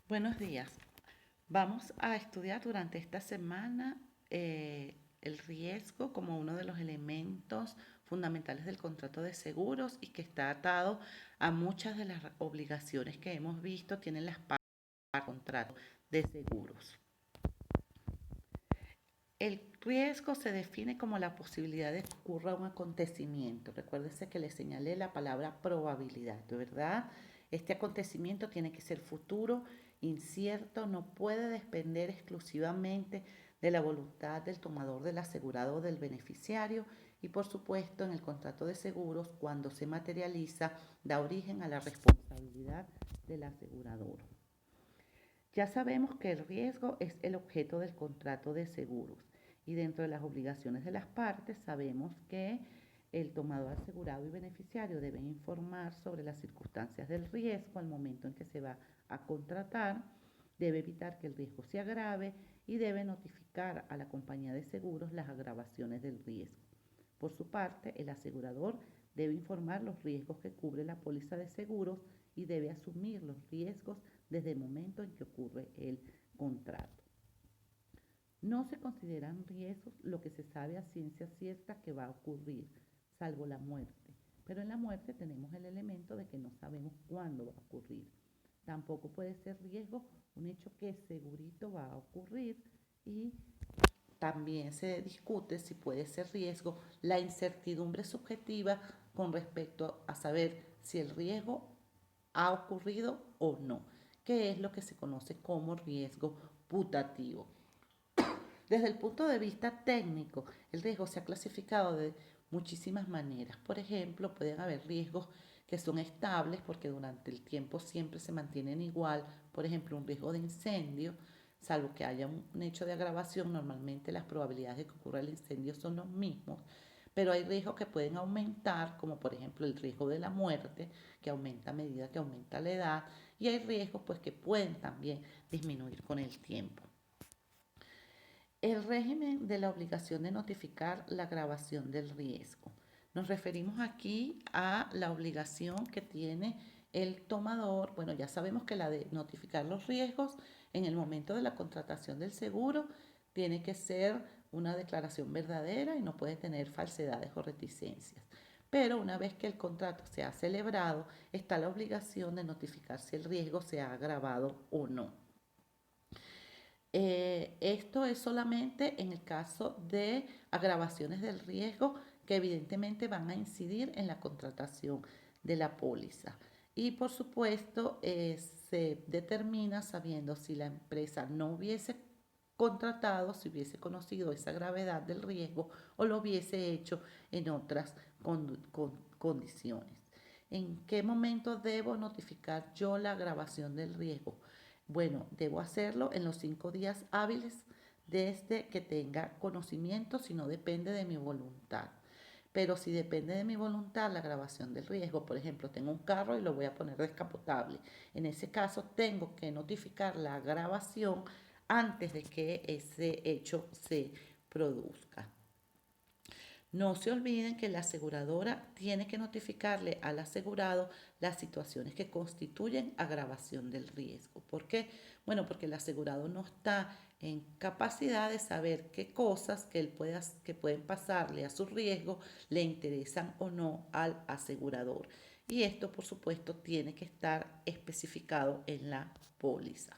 Buenos días. Vamos a estudiar durante esta semana el riesgo como uno de los elementos fundamentales del contrato de seguros y que está atado a muchas de las obligaciones que hemos visto tienen las partes del contrato de seguros. El riesgo se define como la posibilidad de que ocurra un acontecimiento. Recuérdense que les señalé la palabra probabilidad, ¿verdad? Este acontecimiento tiene que ser futuro, incierto, no puede depender exclusivamente de la voluntad del tomador del asegurado o del beneficiario y por supuesto en el contrato de seguros cuando se materializa da origen a la responsabilidad del asegurador. Ya sabemos que el riesgo es el objeto del contrato de seguros y dentro de las obligaciones de las partes sabemos que el tomador asegurado y beneficiario deben informar sobre las circunstancias del riesgo al momento en que se va a contratar, debe evitar que el riesgo se agrave y debe notificar a la compañía de seguros las agravaciones del riesgo. Por su parte, el asegurador debe informar los riesgos que cubre la póliza de seguros y debe asumir los riesgos desde el momento en que ocurre el contrato. No se consideran riesgos lo que se sabe a ciencia cierta que va a ocurrir, salvo la muerte. Pero en la muerte tenemos el elemento de que no sabemos cuándo va a ocurrir. Tampoco puede ser riesgo un hecho que segurito va a ocurrir y también se discute si puede ser riesgo la incertidumbre subjetiva con respecto a saber si el riesgo ha ocurrido o no, que es lo que se conoce como riesgo putativo. Desde el punto de vista técnico, el riesgo se ha clasificado de muchísimas maneras. Por ejemplo, pueden haber riesgos que son estables porque durante el tiempo siempre se mantienen igual. Por ejemplo, un riesgo de incendio, salvo que haya un hecho de agravación, normalmente las probabilidades de que ocurra el incendio son los mismos. Pero hay riesgos que pueden aumentar, como por ejemplo el riesgo de la muerte, que aumenta a medida que aumenta la edad, y hay riesgos pues que pueden también disminuir con el tiempo. El régimen de la obligación de notificar la agravación del riesgo. Nos referimos aquí a la obligación que tiene el tomador. Bueno, ya sabemos que la de notificar los riesgos en el momento de la contratación del seguro tiene que ser una declaración verdadera y no puede tener falsedades o reticencias. Pero una vez que el contrato se ha celebrado, está la obligación de notificar si el riesgo se ha agravado o no. Esto es solamente en el caso de agravaciones del riesgo que evidentemente van a incidir en la contratación de la póliza. Y por supuesto se determina sabiendo si la empresa no hubiese contratado, si hubiese conocido esa gravedad del riesgo o lo hubiese hecho en otras condiciones. ¿En qué momento debo notificar yo la agravación del riesgo? Bueno, debo hacerlo en los 5 días hábiles desde que tenga conocimiento, si no depende de mi voluntad. Pero si depende de mi voluntad la grabación del riesgo, por ejemplo, tengo un carro y lo voy a poner descapotable. En ese caso, tengo que notificar la grabación antes de que ese hecho se produzca. No se olviden que la aseguradora tiene que notificarle al asegurado las situaciones que constituyen agravación del riesgo. ¿Por qué? Bueno, porque el asegurado no está en capacidad de saber qué cosas que pueden pasarle a su riesgo le interesan o no al asegurador. Y esto, por supuesto, tiene que estar especificado en la póliza.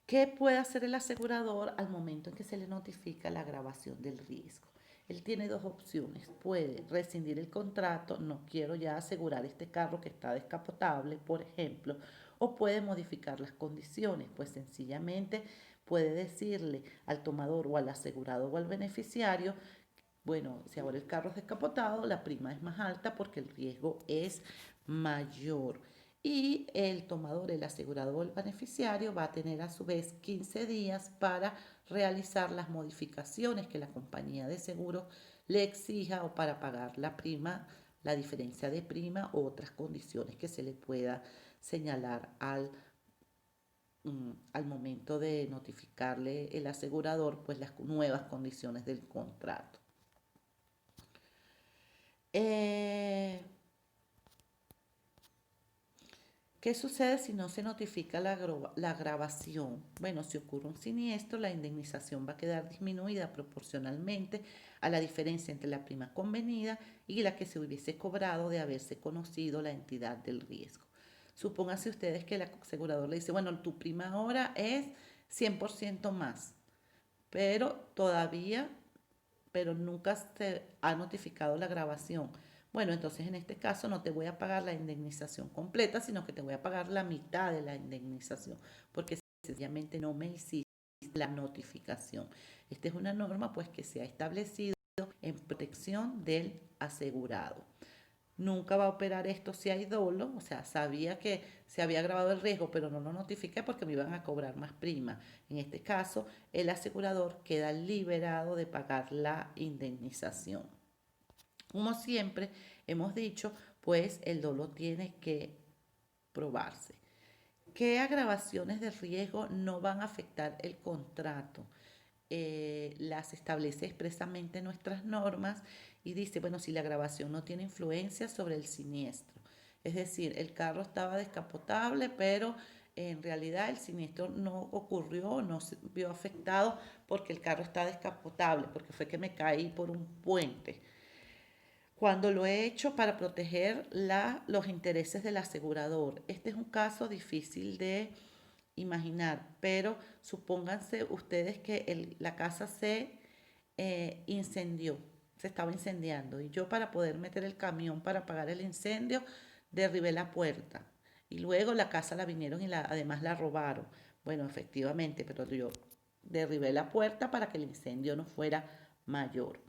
¿Qué puede hacer el asegurador al momento en que se le notifica la agravación del riesgo? Él tiene dos opciones. Puede rescindir el contrato, no quiero ya asegurar este carro que está descapotable, por ejemplo, o puede modificar las condiciones, pues sencillamente puede decirle al tomador o al asegurado o al beneficiario, bueno, si ahora el carro es descapotado, la prima es más alta porque el riesgo es mayor. Y el tomador, el asegurado o el beneficiario va a tener a su vez 15 días para realizar las modificaciones que la compañía de seguros le exija o para pagar la prima, la diferencia de prima o otras condiciones que se le pueda señalar al momento de notificarle el asegurador pues las nuevas condiciones del contrato. Eh, ¿Qué sucede si no se notifica la grabación? Bueno, si ocurre un siniestro, la indemnización va a quedar disminuida proporcionalmente a la diferencia entre la prima convenida y la que se hubiese cobrado de haberse conocido la entidad del riesgo. Supónganse ustedes que el asegurador le dice, bueno, tu prima ahora es 100% más, pero todavía, pero nunca se ha notificado la grabación. Bueno, entonces en este caso no te voy a pagar la indemnización completa, sino que te voy a pagar la mitad de la indemnización, porque sencillamente no me hiciste la notificación. Esta es una norma pues que se ha establecido en protección del asegurado. Nunca va a operar esto si hay dolo, o sea, sabía que se había agravado el riesgo, pero no lo notifiqué porque me iban a cobrar más prima. En este caso, el asegurador queda liberado de pagar la indemnización. Como siempre hemos dicho, pues el dolo tiene que probarse. ¿Qué agravaciones de riesgo no van a afectar el contrato? Las establece expresamente nuestras normas y dice, bueno, si la grabación no tiene influencia sobre el siniestro. Es decir, el carro estaba descapotable, pero en realidad el siniestro no ocurrió, no se vio afectado porque el carro está descapotable, porque fue que me caí por un puente. Cuando lo he hecho para proteger los intereses del asegurador. Este es un caso difícil de imaginar, pero supónganse ustedes que la casa se incendió, se estaba incendiando y yo para poder meter el camión para apagar el incendio derribé la puerta y luego la casa la vinieron y además la robaron. Bueno, efectivamente, pero yo derribé la puerta para que el incendio no fuera mayor.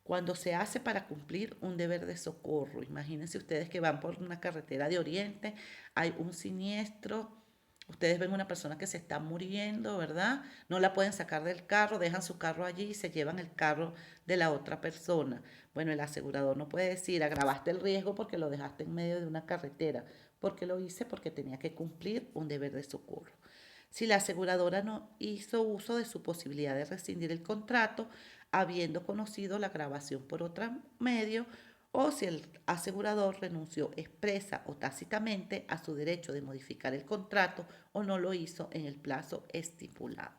Cuando se hace para cumplir un deber de socorro, imagínense ustedes que van por una carretera de Oriente, hay un siniestro, ustedes ven una persona que se está muriendo, ¿verdad? No la pueden sacar del carro, dejan su carro allí y se llevan el carro de la otra persona. Bueno, el asegurador no puede decir, agravaste el riesgo porque lo dejaste en medio de una carretera, porque lo hice porque tenía que cumplir un deber de socorro. Si la aseguradora no hizo uso de su posibilidad de rescindir el contrato, habiendo conocido la grabación por otro medio, o si el asegurador renunció expresa o tácitamente a su derecho de modificar el contrato o no lo hizo en el plazo estipulado.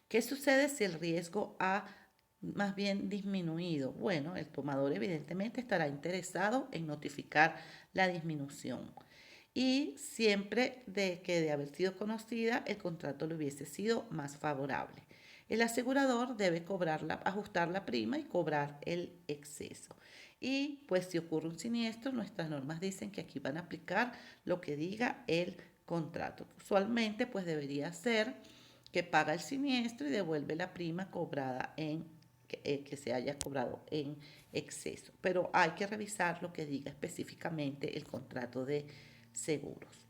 ¿Qué sucede si el riesgo ha más bien disminuido? Bueno, el tomador evidentemente estará interesado en notificar la disminución y siempre de que de haber sido conocida el contrato le hubiese sido más favorable. El asegurador debe ajustar la prima y cobrar el exceso. Y pues si ocurre un siniestro, nuestras normas dicen que aquí van a aplicar lo que diga el contrato. Usualmente pues debería ser que paga el siniestro y devuelve la prima cobrada que se haya cobrado en exceso. Pero hay que revisar lo que diga específicamente el contrato de seguros.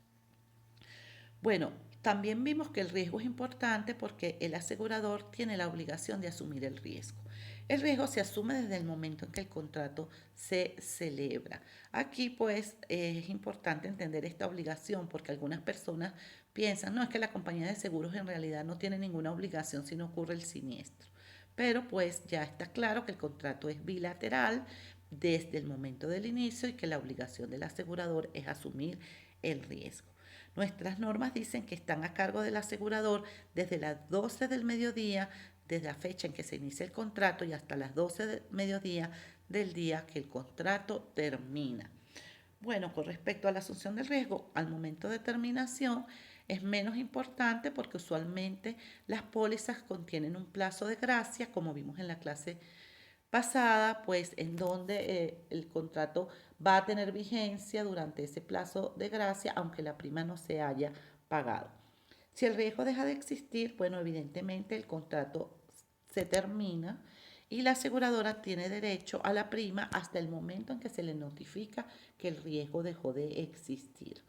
Bueno, también vimos que el riesgo es importante porque el asegurador tiene la obligación de asumir el riesgo. El riesgo se asume desde el momento en que el contrato se celebra. Aquí pues es importante entender esta obligación porque algunas personas piensan, no, es que la compañía de seguros en realidad no tiene ninguna obligación si no ocurre el siniestro. Pero pues ya está claro que el contrato es bilateral desde el momento del inicio y que la obligación del asegurador es asumir el riesgo. Nuestras normas dicen que están a cargo del asegurador desde las 12 del mediodía, desde la fecha en que se inicia el contrato y hasta las 12 del mediodía del día que el contrato termina. Bueno, con respecto a la asunción del riesgo, al momento de terminación es menos importante porque usualmente las pólizas contienen un plazo de gracia, como vimos en la clase pasada, pues en donde el contrato va a tener vigencia durante ese plazo de gracia, aunque la prima no se haya pagado. Si el riesgo deja de existir, bueno, evidentemente el contrato se termina y la aseguradora tiene derecho a la prima hasta el momento en que se le notifica que el riesgo dejó de existir.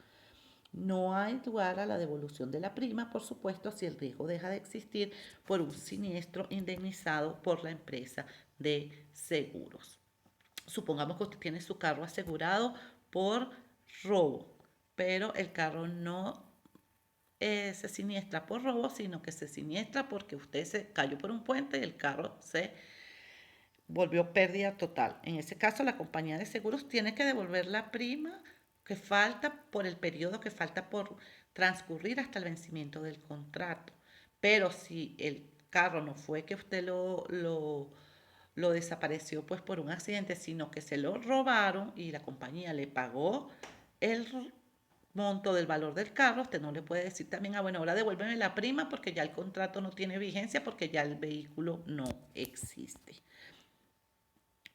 No hay lugar a la devolución de la prima, por supuesto, si el riesgo deja de existir por un siniestro indemnizado por la empresa de seguros. Supongamos que usted tiene su carro asegurado por robo, pero el carro no se siniestra por robo, sino que se siniestra porque usted se cayó por un puente y el carro se volvió pérdida total. En ese caso, la compañía de seguros tiene que devolver la prima que falta, por el periodo que falta por transcurrir hasta el vencimiento del contrato. Pero si el carro no fue que usted lo desapareció pues por un accidente, sino que se lo robaron y la compañía le pagó el monto del valor del carro, usted no le puede decir también, ah, bueno, ahora devuélveme la prima porque ya el contrato no tiene vigencia porque ya el vehículo no existe.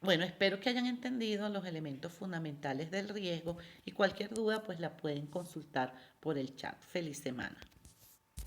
Bueno, espero que hayan entendido los elementos fundamentales del riesgo y cualquier duda pues la pueden consultar por el chat. Feliz semana.